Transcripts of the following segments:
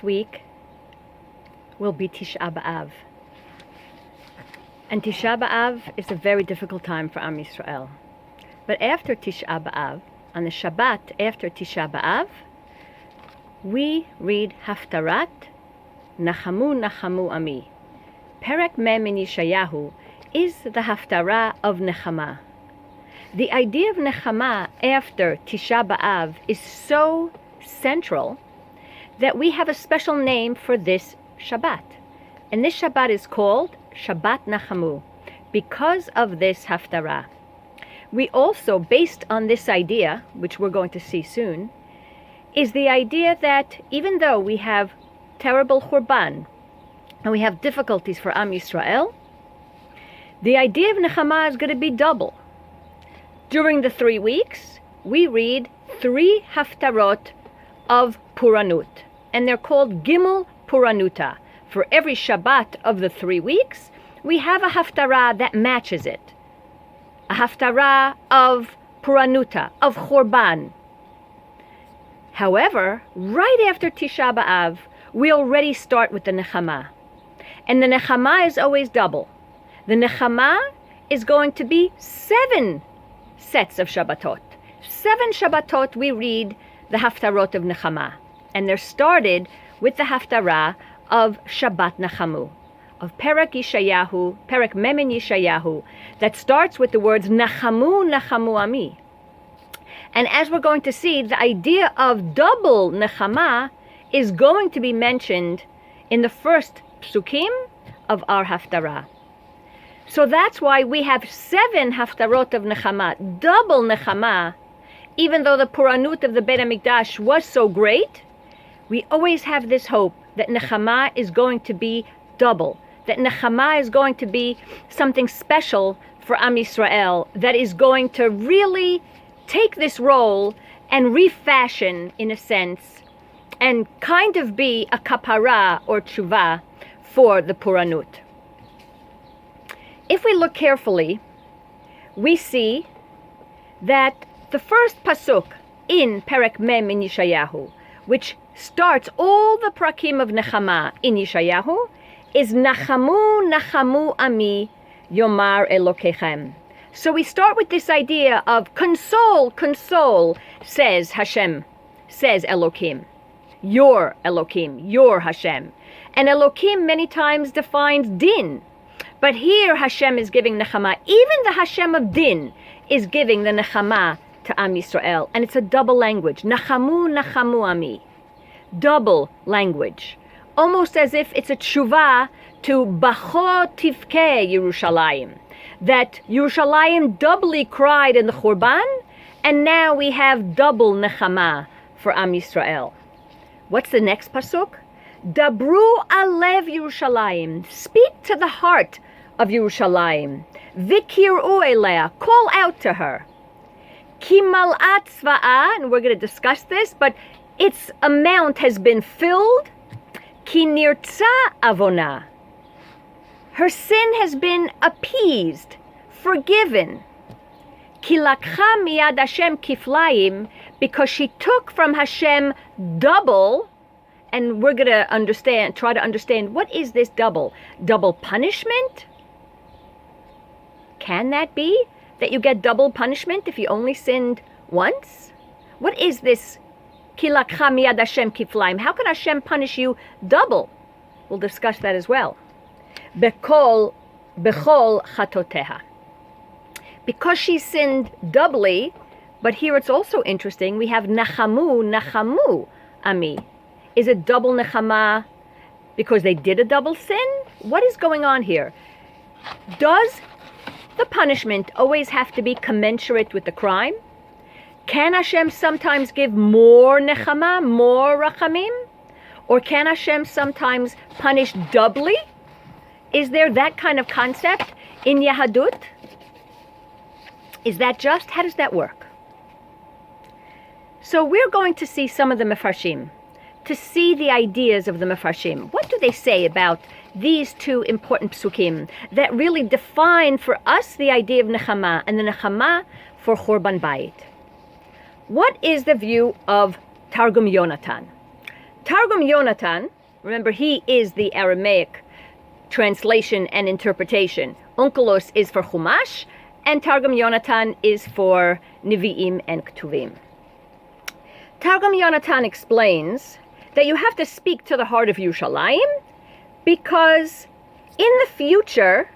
next week will be Tisha B'Av. And Tisha B'Av is a very difficult time for Am Yisrael. But after Tisha B'Av, on the Shabbat after Tisha B'Av, we read Haftarat Nachamu Nachamu Ami. Perek Mem in Yishayahu is the Haftarah of Nechama. The idea of Nechama after Tisha B'Av is so central that we have a special name for this Shabbat. And this Shabbat is called Shabbat Nachamu because of this Haftarah. We also, based on this idea, which we're going to see soon, is the idea that even though we have terrible Churban and we have difficulties for Am Yisrael, the idea of Nechama is going to be double. During the 3 weeks, we read 3 Haftarot of Puranut, and they're called Gimel Puranuta. For every Shabbat of the 3 weeks, we have a Haftarah that matches it. A Haftarah of Puranuta, of Chorban. However, right after Tisha B'Av, we already start with the Nechama. And the Nechama is always double. The Nechama is going to be 7 sets of Shabbatot. 7 Shabbatot we read the Haftarot of Nechama. And they're started with the Haftarah of Shabbat Nachamu, of Perek Yishayahu, Perek Mem in Yishayahu, that starts with the words Nachamu Nachamu Ami. And as we're going to see, the idea of double Nechama is going to be mentioned in the first psukim of our Haftarah. So that's why we have 7 Haftarot of Nechama, double Nechama. Even though the Puranut of the Beit HaMikdash was so great, we always have this hope that Nechama is going to be double, that Nechama is going to be something special for Am Yisrael, that is going to really take this role and refashion, in a sense, and kind of be a kapara or tshuva for the Puranut. If we look carefully, we see that the first pasuk in Perek Mem in Yishayahu, which starts all the prakim of Nechama in Yishayahu, is Nachamu Nachamu Ami Yomar Elokechem. So we start with this idea of console, console, says Hashem, says Elokim. Your Elokim, your Hashem. And Elokim many times defines din. But here Hashem is giving Nechama. Even the Hashem of din is giving the Nechama to Am Yisrael. And it's a double language. Nachamu Nachamu Ami. Double language. Almost as if it's a tshuva to Bacho Tivke Yerushalayim. That Yerushalayim doubly cried in the Churban, and now we have double Nechama for Am Yisrael. What's the next pasuk? Dabru alev Yerushalayim. Speak to the heart of Yerushalayim. Vikir'u elea. Call out to her. Ki mal'at tzva'a, and we're going to discuss this, but its amount has been filled. Ki nirtza avona. Her sin has been appeased, forgiven. Ki lakcha miyad Hashem kiflayim, because she took from Hashem double. And we're going to try to understand, what is this double? Double punishment? Can that be that you get double punishment if you only sinned once? What is this? Ki lakcha miyad Hashem kiflayim. How can Hashem punish you double? We'll discuss that as well. Bechol chatoteha. Because she sinned doubly, but here it's also interesting, we have Nachamu Nachamu Ami. Is it double Nechama because they did a double sin? What is going on here? Does the punishment always have to be commensurate with the crime? Can Hashem sometimes give more Nechama, more Rachamim? Or can Hashem sometimes punish doubly? Is there that kind of concept in Yahadut? Is that just? How does that work? So we're going to see some of the Mefarshim, to see the ideas of the Mefarshim. What do they say about these 2 important psukim that really define for us the idea of Nechama and the Nechama for Chorban Bayit? What is the view of Targum Yonatan? Targum Yonatan, remember he is the Aramaic translation and interpretation. Onkelos is for Chumash, and Targum Yonatan is for Nevi'im and Ktuvim. Targum Yonatan explains that you have to speak to the heart of Yerushalayim because in the future,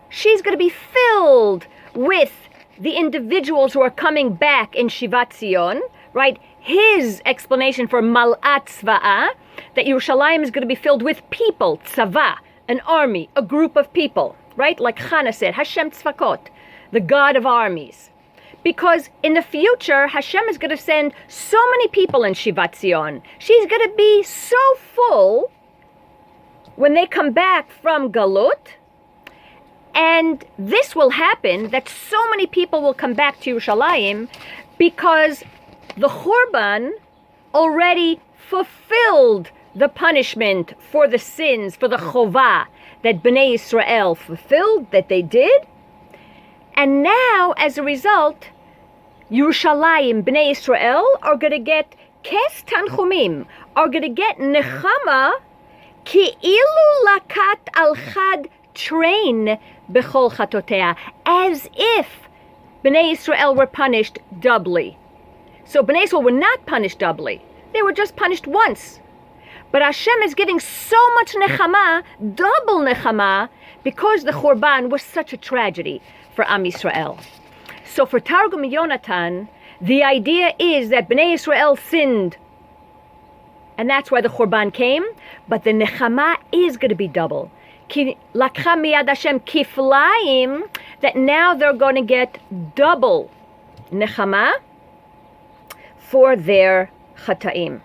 she's going to be filled with the individuals who are coming back in Shivat Zion, right? His explanation for Mal'at Tzva'ah, that Yerushalayim is going to be filled with people, tzava, an army, a group of people, right? Like Chana said, Hashem Tzvakot, the God of armies. Because in the future, Hashem is going to send so many people in Shivat Zion. She's going to be so full when they come back from Galut. And this will happen, that so many people will come back to Yerushalayim because the Churban already fulfilled the punishment for the sins, for the Chovah that Bnei Israel fulfilled, that they did. And now, as a result, Yerushalayim, Bnei Israel, are going to get Kes Tanchumim, are going to get Nechama, Ki'ilu Lakat Al Chad Train Bechol Chatotea, as if Bnei Israel were punished doubly. So Bnei Israel were not punished doubly. They were just punished once. But Hashem is giving so much Nechama, double Nechama, because the Churban was such a tragedy for Am Yisrael. So for Targum Yonatan, the idea is that Bnei Israel sinned. And that's why the Churban came. But the Nechama is going to be double. Lakcha miyad Hashem kiflaim, that now they're going to get double Nechama for their Chataim.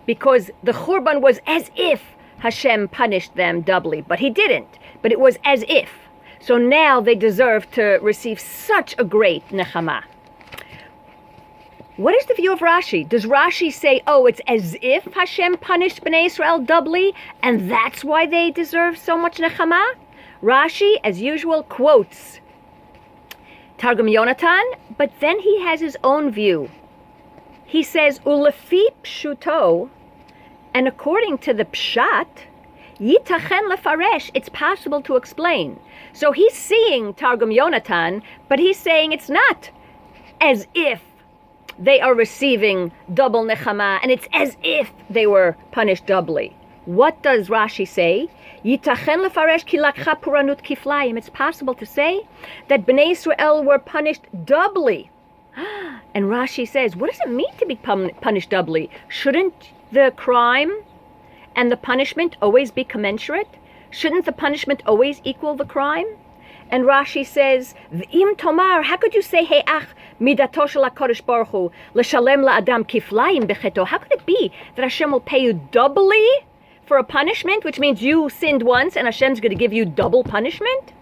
Because the Churban was as if Hashem punished them doubly, but he didn't. But it was as if. So now they deserve to receive such a great Nechama. What is the view of Rashi? Does Rashi say, oh, it's as if Hashem punished Bnei Israel doubly, and that's why they deserve so much Nechama? Rashi, as usual, quotes Targum Yonatan, but then he has his own view. He says, Ulefi pshuto, and according to the pshat, yitachen lefaresh, it's possible to explain. So he's seeing Targum Yonatan, but he's saying it's not as if they are receiving double Nechama, and it's as if they were punished doubly. What does Rashi say? Yitachen lefaresh ki lakcha puranut kiflayim. It's possible to say that Bnei Israel were punished doubly. And Rashi says, what does it mean to be punished doubly? Shouldn't the crime and the punishment always be commensurate? Shouldn't the punishment always equal the crime? And Rashi says, V'im tomar, how could you say, He'ach midato shel HaKadosh Baruch Hu, l'shalem la'adam kiflayim becheto? How could it be that Hashem will pay you doubly for a punishment, which means you sinned once and Hashem's going to give you double punishment?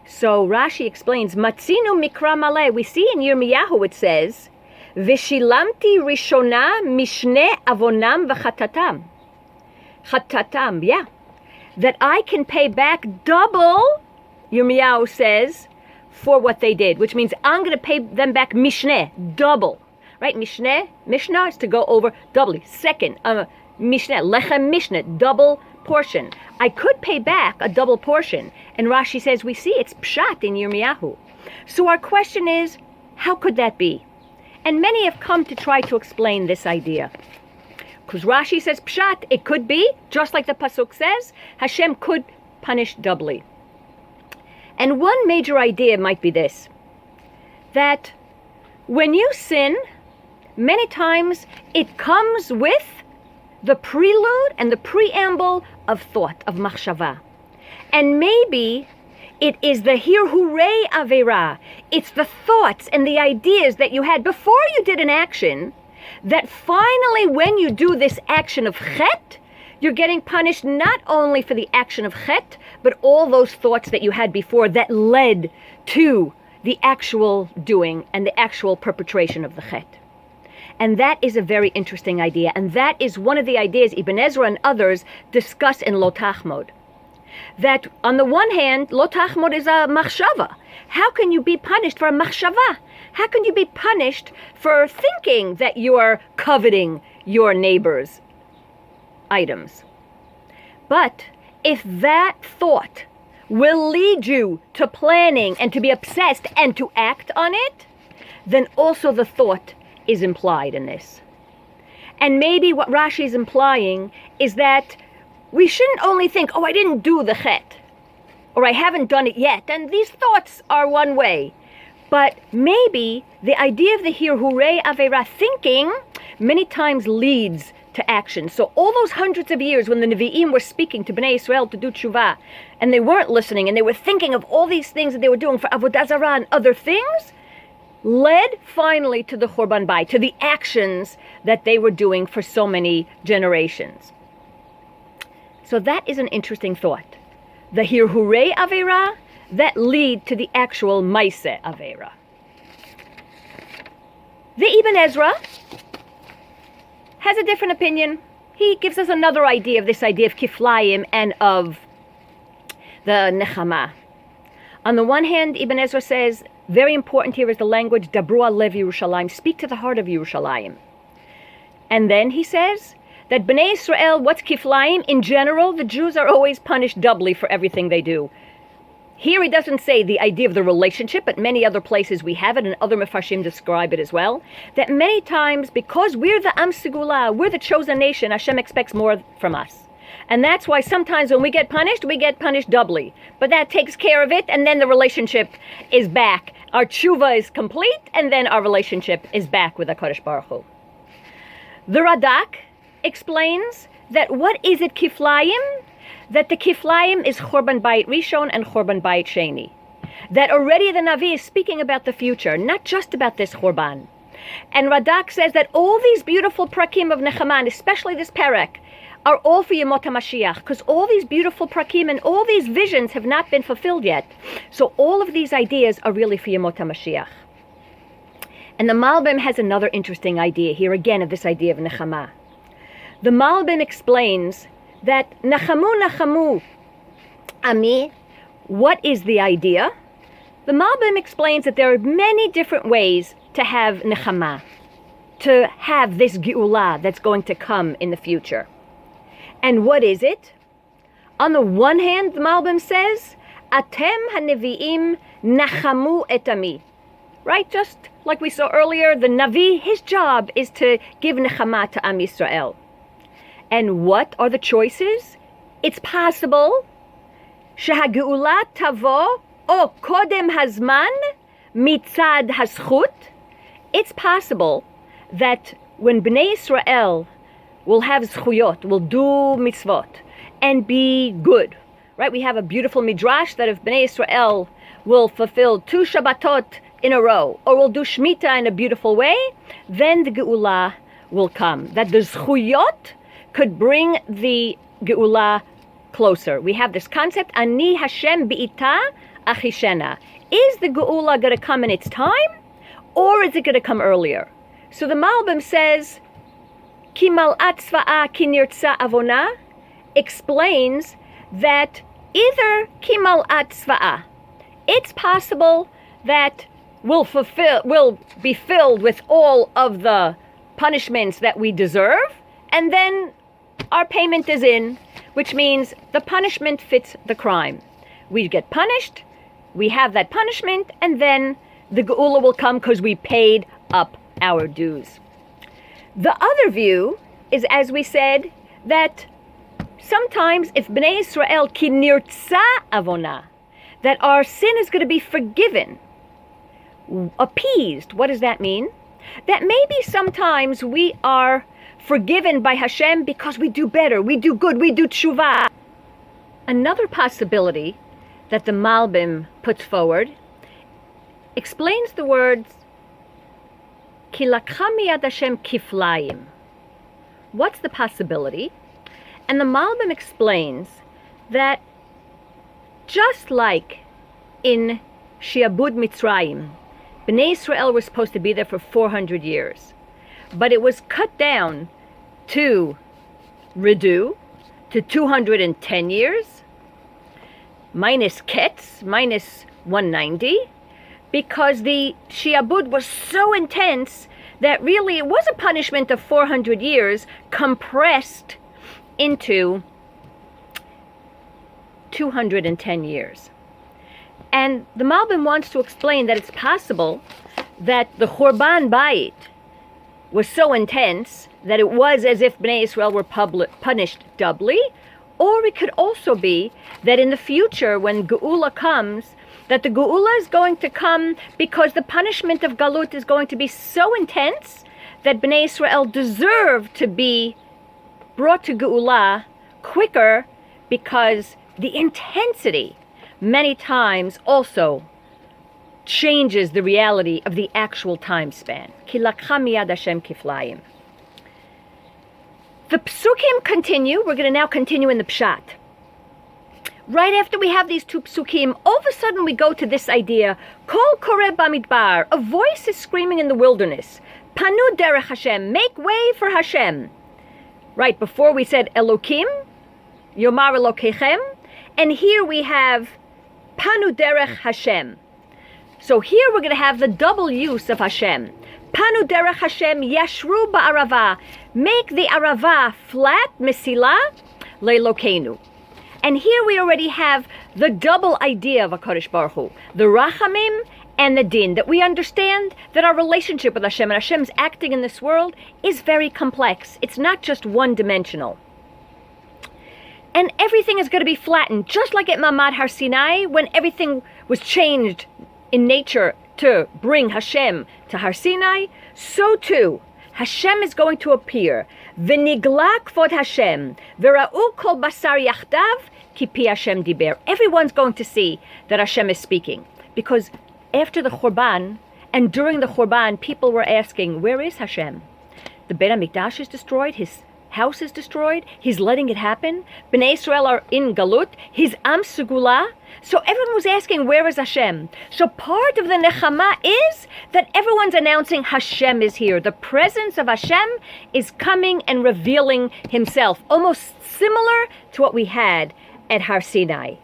So Rashi explains, Matzinu mikra maleh. We see in Yirmiyahu it says, V'shilamti rishona mishne avonam v'chatatam. Chatatam, yeah. That I can pay back double, Yirmiyahu says, for what they did. Which means I'm going to pay them back mishneh, double. Right? Mishnah is to go over doubly. Second, mishneh, lechem mishneh, double portion. I could pay back a double portion. And Rashi says, we see it's pshat in Yirmiyahu. So our question is, how could that be? And many have come to try to explain this idea. Because Rashi says, pshat, it could be, just like the Pasuk says, Hashem could punish doubly. And one major idea might be this, that when you sin, many times it comes with the prelude and the preamble of thought, of machshava. And maybe it is the hirhurei avera. It's the thoughts and the ideas that you had before you did an action, that finally when you do this action of chet, you're getting punished not only for the action of chet, but all those thoughts that you had before that led to the actual doing and the actual perpetration of the chet. And that is a very interesting idea. And that is one of the ideas Ibn Ezra and others discuss in Lo Tachmod. That on the one hand, lo tachmod is a machshava. How can you be punished for a machshava? How can you be punished for thinking that you're coveting your neighbor's items? But if that thought will lead you to planning and to be obsessed and to act on it, then also the thought is implied in this. And maybe what Rashi is implying is that we shouldn't only think, oh, I didn't do the chet, or I haven't done it yet, and these thoughts are one way. But maybe the idea of the hirhurei avera thinking many times leads to action. So all those hundreds of years when the Nevi'im were speaking to Bnei Israel to do tshuva, and they weren't listening, and they were thinking of all these things that they were doing for avodah zarah and other things, led finally to the Churban Bayit, to the actions that they were doing for so many generations. So that is an interesting thought. The hirhurei avera that lead to the actual maaseh avera. The Ibn Ezra has a different opinion. He gives us another idea of this idea of kiflayim and of the Nechama. On the one hand, Ibn Ezra says, very important here is the language, Dabru alev Yerushalayim, speak to the heart of Yerushalayim. And then he says that Bnei Israel, what's kiflayim? In general, the Jews are always punished doubly for everything they do. Here he doesn't say the idea of the relationship, but many other places we have it, and other Mefarshim describe it as well, that many times, because we're the Am Segula, we're the chosen nation, Hashem expects more from us. And that's why sometimes when we get punished doubly. But that takes care of it, and then the relationship is back. Our tshuva is complete, and then our relationship is back with HaKadosh Baruch Hu. The Radak explains that what is it kiflayim? That the kiflayim is Churban Bayit Rishon and Churban Bayit Sheni. That already the Navi is speaking about the future, not just about this Churban. And Radak says that all these beautiful prakim of Nechama, especially this perek, are all for Yemot HaMashiach, because all these beautiful prakim and all these visions have not been fulfilled yet. So all of these ideas are really for Yemot HaMashiach. And the Malbim has another interesting idea here, again, of this idea of Nechama. The Malbim explains that Nachamu Ami, what is the idea? The Malbim explains that there are many different ways to have Nechama, to have this Geula that's going to come in the future. And what is it? On the one hand, the Malbim says, Atem HaNevi'im Nachamu et Ami. Right? Just like we saw earlier, the Navi, his job is to give Nechama to Am Yisrael. And what are the choices? It's possible שהגאולה תבוא או קודם הזמן מצד הזכות. It's possible that when Bnei Israel will have zchuyot, will do mitzvot, and be good, right? We have a beautiful midrash that if Bnei Israel will fulfill 2 Shabbatot in a row, or will do Shemitah in a beautiful way, then the Geula will come. That the zchuyot could bring the Geula closer. We have this concept, Ani Hashem bi'ita achishena. Is the Geula going to come in its time, or is it going to come earlier? So the Malbim says, Ki mal'at tzva'a ki nirtza avona, explains that either ki mal'at tzva'a, it's possible that we'll be filled with all of the punishments that we deserve, and then our payment is in, which means the punishment fits the crime. We get punished, we have that punishment, and then the Geula will come because we paid up our dues. The other view is, as we said, that sometimes if Bnei Israel ki nirtza avona, that our sin is going to be forgiven, appeased. What does that mean? That maybe sometimes we are forgiven by Hashem because we do better, we do good, we do tshuva. Another possibility that the Malbim puts forward explains the words Ki lakcha miyad Hashem kiflayim. What's the possibility? And the Malbim explains that just like in Shiabud Mitzrayim, Bnei Israel were supposed to be there for 400 years. But it was cut down to Ridu, to 210 years. minus Ketz, minus 190, because the shiabud was so intense that really it was a punishment of 400 years compressed into 210 years. And the Malbim wants to explain that it's possible that the Churban Bayit was so intense that it was as if Bnei Israel were punished doubly, or it could also be that in the future when Geula comes, that the Geula is going to come because the punishment of Galut is going to be so intense that Bnei Israel deserve to be brought to Geula quicker, because the intensity many times also changes the reality of the actual time span. Ki lakcha miyad Hashem kiflayim. The psukim continue. We're going to now continue in the pshat. Right after we have these two psukim, all of a sudden we go to this idea, Kol koreh bamidbar, a voice is screaming in the wilderness. Panu derech Hashem, make way for Hashem. Right, before we said Elokim, Yomar Elokechem, and here we have Panu derech Hashem. So here we're going to have the double use of Hashem. Panu derech Hashem yashru ba'arava. Make the arava flat, mesila, leilokenu. And here we already have the double idea of HaKadosh Baruch Hu, the rachamim and the din, that we understand that our relationship with Hashem and Hashem's acting in this world is very complex. It's not just one-dimensional. And everything is going to be flattened, just like at Mamad Har Sinai, when everything was changed in nature to bring Hashem to Har Sinai, so too Hashem is going to appear. V'nigla kvod Hashem, v'ra'u kol basar yachdav, ki pi Hashem diber. Everyone's going to see that Hashem is speaking, because after the Churban and during the Churban, people were asking, where is Hashem? The Beit HaMikdash is destroyed, his house is destroyed, he's letting it happen. Bnei Israel are in Galut, his Am Segula. So everyone was asking, where is Hashem? So part of the Nechama is that everyone's announcing Hashem is here. The presence of Hashem is coming and revealing himself, almost similar to what we had at Har Sinai.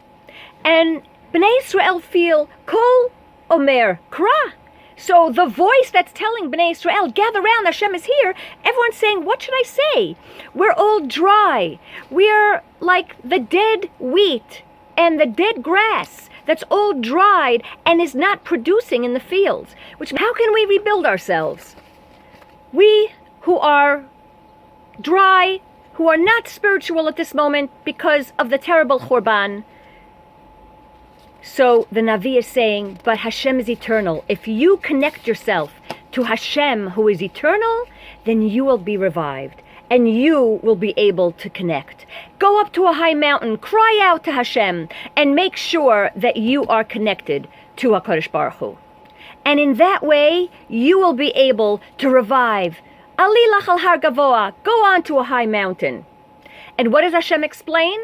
And Bnei Israel feel, Kol Omer Kra. So the voice that's telling Bnei Israel, gather round, Hashem is here, everyone's saying, what should I say? We're all dry. We're like the dead wheat and the dead grass that's all dried and is not producing in the fields. Which, how can we rebuild ourselves? We who are dry, who are not spiritual at this moment because of the terrible Churban. So the Navi is saying, but Hashem is eternal. If you connect yourself to Hashem, who is eternal, then you will be revived and you will be able to connect. Go up to a high mountain, cry out to Hashem, and make sure that you are connected to HaKadosh Baruch Hu. And in that way, you will be able to revive. Ali lach al har gavoa, go on to a high mountain. And what does Hashem explain?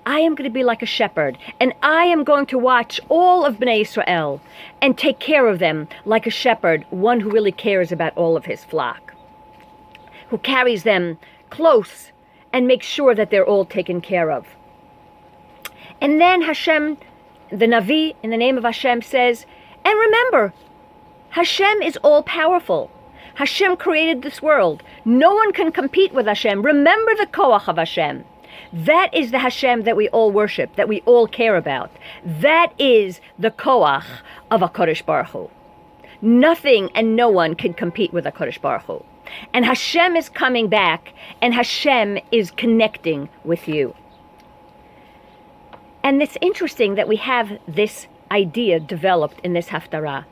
I am going to be like a shepherd, and I am going to watch all of Bnei Israel and take care of them like a shepherd, one who really cares about all of his flock, who carries them close and makes sure that they're all taken care of. And then Hashem, the Navi, in the name of Hashem, says, and remember, Hashem is all-powerful. Hashem created this world. No one can compete with Hashem. Remember the koach of Hashem. That is the Hashem that we all worship, that we all care about. That is the koach of HaKadosh Baruch Hu. Nothing and no one can compete with HaKadosh Baruch Hu. And Hashem is coming back, and Hashem is connecting with you. And it's interesting that we have this idea developed in this Haftarah.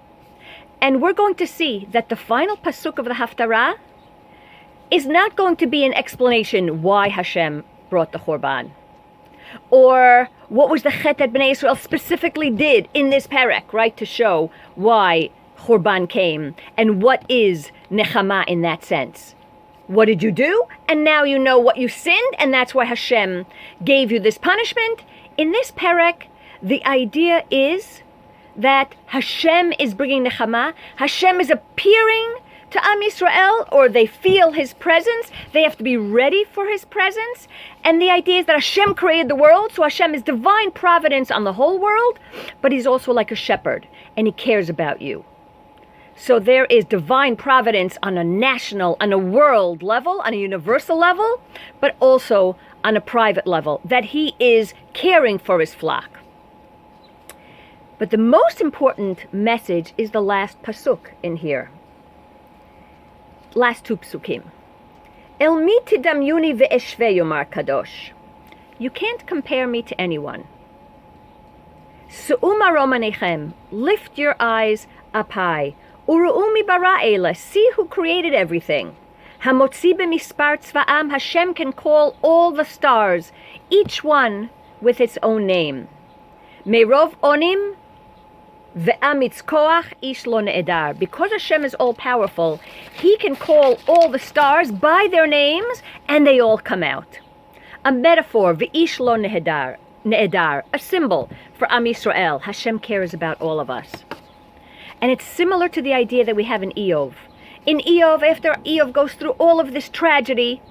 And we're going to see that the final pasuk of the Haftarah is not going to be an explanation why Hashem brought the Churban, or what was the chet that Bnei Israel specifically did in this parak, right, to show why Churban came, and what is Nechama in that sense. What did you do? And now you know what you sinned, and that's why Hashem gave you this punishment. In this parak, the idea is that Hashem is bringing Nechama. Hashem is appearing to Am Yisrael, or they feel his presence. They have to be ready for his presence. And the idea is that Hashem created the world, so Hashem is divine providence on the whole world, but he's also like a shepherd, and he cares about you. So there is divine providence on a national, on a world level, on a universal level, but also on a private level, that he is caring for his flock. But the most important message is the last pasuk in here. Last two psukim. El mi tidamyuni ve'eshve yomar kadosh. You can't compare me to anyone. Su'u marom anechem. Lift your eyes up high. Uru'u mi bara eila. See who created everything. Hamotzi b'mispar tzva'am. Hashem can call all the stars, each one with its own name. Merov onim ve'amitz koach ish lo ne'edar. Because Hashem is all-powerful, he can call all the stars by their names, and they all come out. A metaphor, ve'ish lo ne'edar, a symbol for Am Yisrael. Hashem cares about all of us. And it's similar to the idea that we have in Eov. In Eov, after Eov goes through all of this tragedy,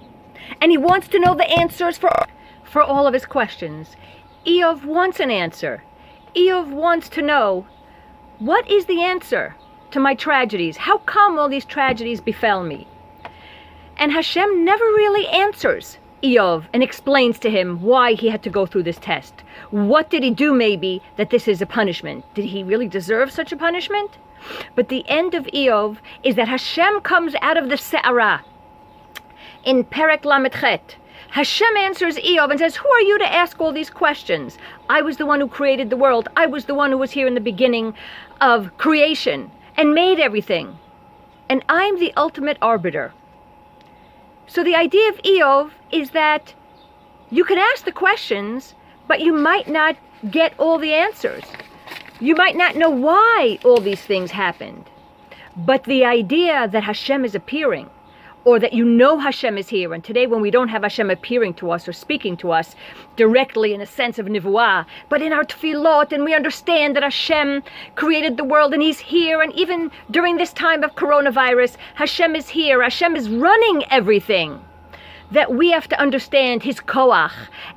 and he wants to know the answers for all of his questions. Eov wants an answer. Eov wants to know, what is the answer to my tragedies? How come all these tragedies befell me? And Hashem never really answers Eov and explains to him why he had to go through this test. What did he do maybe that this is a punishment? Did he really deserve such a punishment? But the end of Eov is that Hashem comes out of the Se'ara. In Perek Lamed Chet, Hashem answers Eov and says, who are you to ask all these questions? I was the one who created the world. I was the one who was here in the beginning of creation and made everything. And I'm the ultimate arbiter. So the idea of Eov is that you can ask the questions, but you might not get all the answers. You might not know why all these things happened. But the idea that Hashem is appearing, or that you know Hashem is here, and today when we don't have Hashem appearing to us or speaking to us directly in a sense of nivuah, but in our tefillot, and we understand that Hashem created the world and he's here, and even during this time of coronavirus, Hashem is here, Hashem is running everything, that we have to understand his koach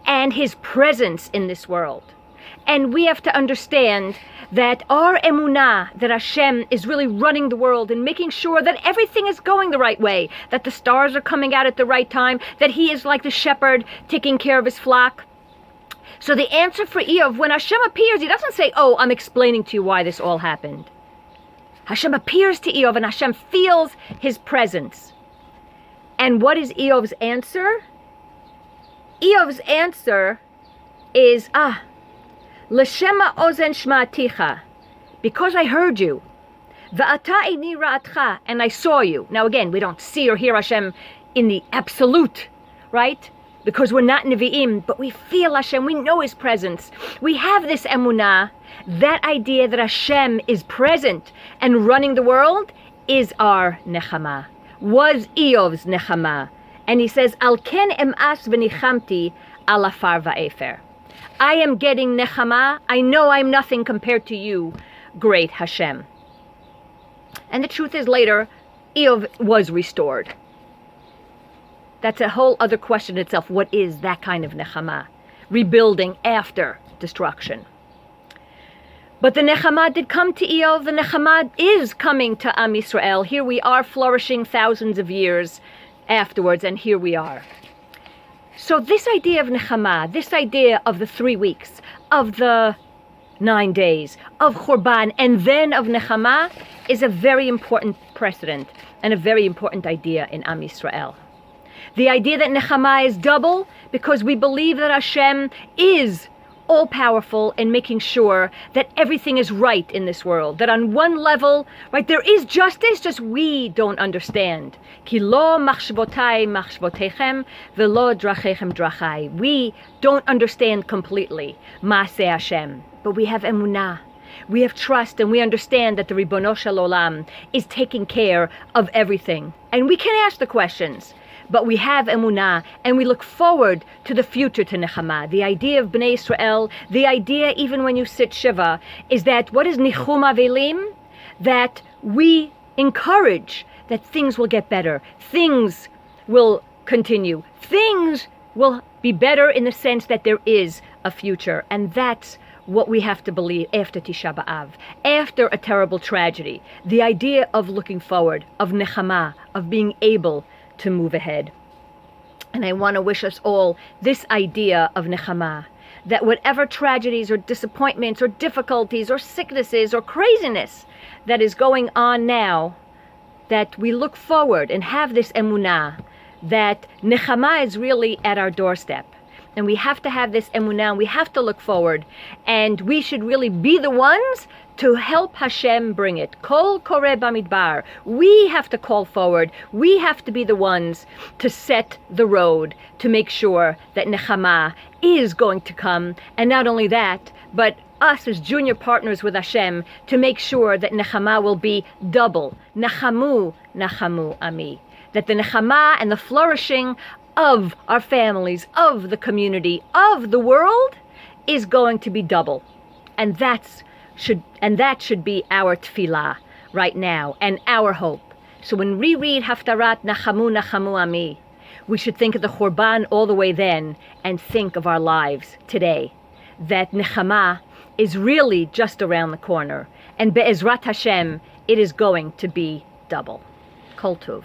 and his presence in this world. And we have to understand that our emunah, that Hashem is really running the world and making sure that everything is going the right way, that the stars are coming out at the right time, that he is like the shepherd taking care of his flock. So the answer for Eov, when Hashem appears, he doesn't say, oh, I'm explaining to you why this all happened. Hashem appears to Eov and Hashem feels his presence. And what is Eov's answer? Eov's answer is, L'shema ozen shma'aticha, because I heard you. V'ata ini ra'atcha, and I saw you. Now again, we don't see or hear Hashem in the absolute, right? Because we're not Nevi'im, but we feel Hashem, we know his presence. We have this emunah, that idea that Hashem is present and running the world is our Nechama, was Eov's Nechama. And he says, Al ken em'as v'nichamti al afar va'efer. I am getting Nechama. I know I'm nothing compared to you, great Hashem. And the truth is later, Eov was restored. That's a whole other question itself. What is that kind of Nechama? Rebuilding after destruction. But the Nechama did come to Eov. The Nechama is coming to Am Yisrael. Here we are flourishing thousands of years afterwards, and here we are. So this idea of Nechama, this idea of the 3 weeks, of the 9 days, of Churban, and then of Nechama, is a very important precedent and a very important idea in Am Yisrael. The idea that Nechama is double because we believe that Hashem is all-powerful in making sure that everything is right in this world. That on one level, right, there is justice, just we don't understand. Ki lo machshvotai machshvotechem velo drachechem drachai. We don't understand completely Maaseh Hashem, but we have emunah. We have trust, and we understand that the Ribono Shel Olam is taking care of everything. And we can ask the questions, but we have emunah, and we look forward to the future, to Nechama. The idea of Bnei Israel, the idea even when you sit Shiva, is that what is Nichum Avelim? That we encourage that things will get better. Things will continue. Things will be better in the sense that there is a future. And that's what we have to believe after Tisha B'Av, after a terrible tragedy. The idea of looking forward, of Nechama, of being able to move ahead. And I want to wish us all this idea of Nechama, that whatever tragedies or disappointments or difficulties or sicknesses or craziness that is going on now, that we look forward and have this emunah, that Nechama is really at our doorstep. And we have to have this emunah, and we have to look forward. And we should really be the ones to help Hashem bring it. Kol koreh bamidbar. We have to call forward. We have to be the ones to set the road, to make sure that Nechama is going to come. And not only that, but us as junior partners with Hashem, to make sure that Nechama will be double. Nachamu, nachamu ami. That the Nechama and the flourishing of our families, of the community, of the world is going to be double. And that should be our tefillah right now and our hope. So when we read Haftarat Nachamu Nachamu Ami, we should think of the Churban all the way then and think of our lives today. That Nechama is really just around the corner. And Be'ezrat Hashem, it is going to be double. Kol Tov.